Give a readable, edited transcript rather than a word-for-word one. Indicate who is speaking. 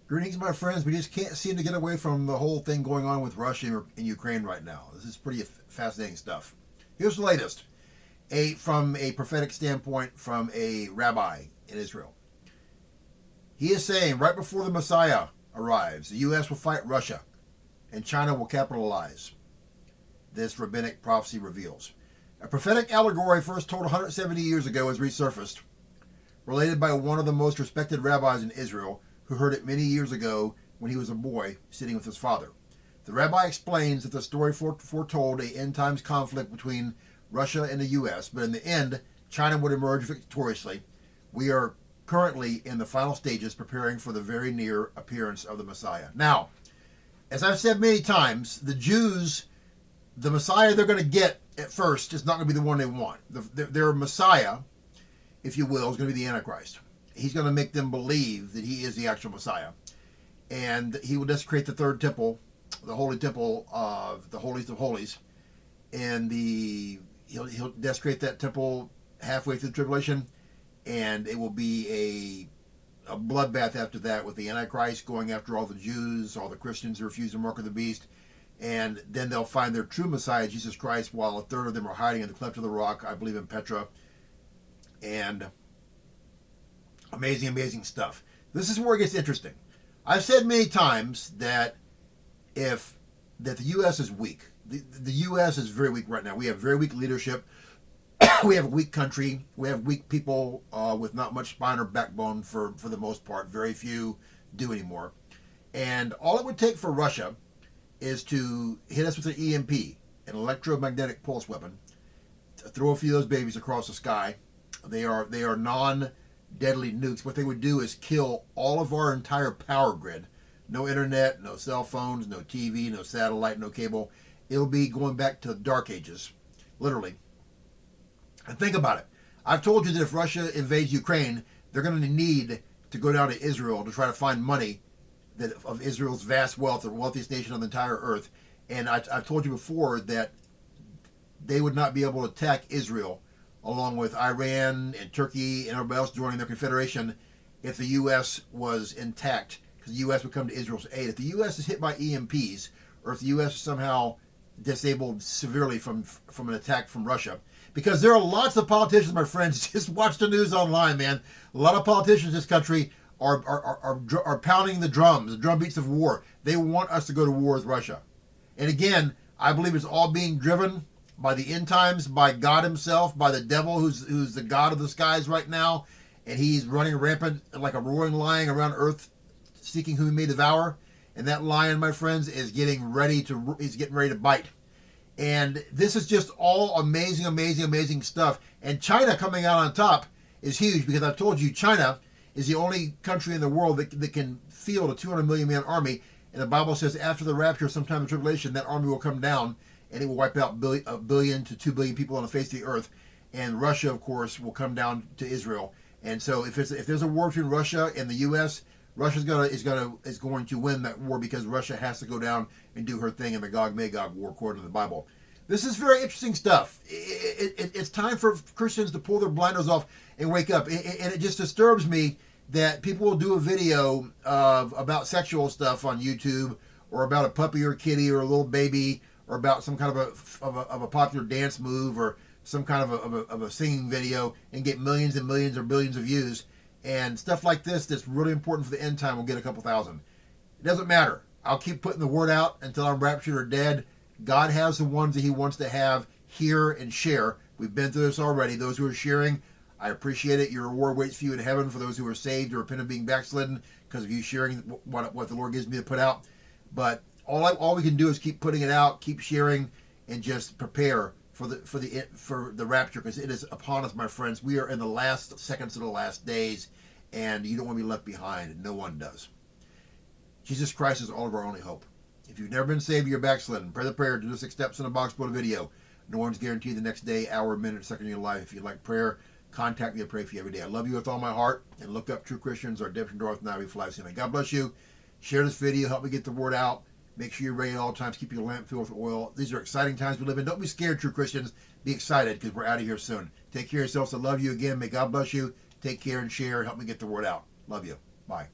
Speaker 1: Greetings, my friends. We just can't seem to get away from the whole thing going on with Russia and Ukraine right now. This is pretty fascinating stuff. Here's the latest. From a prophetic standpoint from a rabbi in Israel. He is saying right before the Messiah arrives, the U.S. will fight Russia and China will capitalize. This rabbinic prophecy reveals. A prophetic allegory first told 170 years ago has resurfaced, related by one of the most respected rabbis in Israel, who heard it many years ago when he was a boy sitting with his father. The rabbi explains that the story foretold an end times conflict between Russia and the U.S., but in the end, China would emerge victoriously. We are currently in the final stages preparing for the very near appearance of the Messiah. Now, as I've said many times, the Jews, the Messiah they're going to get at first is not going to be the one they want. Their Messiah, if you will, is going to be the Antichrist. He's going to make them believe that he is the actual Messiah. And he will desecrate the third temple, the holy temple of the holies of holies. And he'll desecrate that temple halfway through the tribulation. And it will be a bloodbath after that, with the Antichrist going after all the Jews, all the Christians who refuse the mark of the beast. And then they'll find their true Messiah, Jesus Christ, while a third of them are hiding in the cleft of the rock, I believe in Petra. And amazing, amazing stuff. This is where it gets interesting. I've said many times that the U.S. is weak. The U.S. is very weak right now. We have very weak leadership. We have a weak country. We have weak people with not much spine or backbone for the most part. Very few do anymore. And all it would take for Russia is to hit us with an EMP, an electromagnetic pulse weapon, to throw a few of those babies across the sky. They are non-deadly nukes. What they would do is kill all of our entire power grid. No internet, no cell phones, no TV, no satellite, no cable. It'll be going back to the dark ages, literally. And think about it. I've told you that if Russia invades Ukraine, they're going to need to go down to Israel to try to find money of Israel's vast wealth, the wealthiest nation on the entire earth. And I've told you before that they would not be able to attack Israel along with Iran and Turkey and everybody else joining their confederation if the U.S. was intact, because the U.S. would come to Israel's aid. If the U.S. is hit by EMPs, or if the U.S. is somehow disabled severely from an attack from Russia, because there are lots of politicians, my friends, just watch the news online, man. A lot of politicians in this country are pounding the drums, the drum beats of war. They want us to go to war with Russia. And again, I believe it's all being driven by the end times, by God himself, by the devil who's the God of the skies right now. And he's running rampant like a roaring lion around earth, seeking whom he may devour. And that lion, my friends, is getting ready to bite. And this is just all amazing, amazing, amazing stuff. And China coming out on top is huge, because I've told you China is the only country in the world that can field a 200 million man army. And the Bible says after the rapture, sometime in tribulation, that army will come down and it will wipe out a billion to 2 billion people on the face of the earth. And Russia, of course, will come down to Israel. And so if there's a war between Russia and the U.S., Russia is going to win that war, because Russia has to go down and do her thing in the Magog war, according to the Bible. This is very interesting stuff. It's time for Christians to pull their blinders off and wake up. And it just disturbs me that people will do a video about sexual stuff on YouTube, or about a puppy or a kitty or a little baby, or about some kind of a popular dance move, or some kind of a singing video, and get millions and millions or billions of views. And stuff like this that's really important for the end time will get a couple thousand. It doesn't matter. I'll keep putting the word out until I'm raptured or dead. God has the ones that he wants to have hear and share. We've been through this already. Those who are sharing, I appreciate it. Your reward waits for you in heaven. For those who are saved or repent of being backslidden because of you sharing what the Lord gives me to put out. But all we can do is keep putting it out, keep sharing, and just prepare for the rapture, because it is upon us, my friends. We are in the last seconds of the last days, and you don't want to be left behind. No one does. Jesus Christ is all of our only hope. If you've never been saved, you're backslidden. Pray the prayer. Do the 6 steps in the box below the video. No one's guaranteed the next day, hour, minute, second of your life. If you'd like prayer, contact me. I pray for you every day. I love you with all my heart. And look up True Christians, our redemption door now we fly soon. God bless you. Share this video. Help me get the word out. Make sure you're ready at all times. Keep your lamp filled with oil. These are exciting times we live in. Don't be scared, true Christians. Be excited, because we're out of here soon. Take care of yourselves. I love you again. May God bless you. Take care and share. Help me get the word out. Love you. Bye.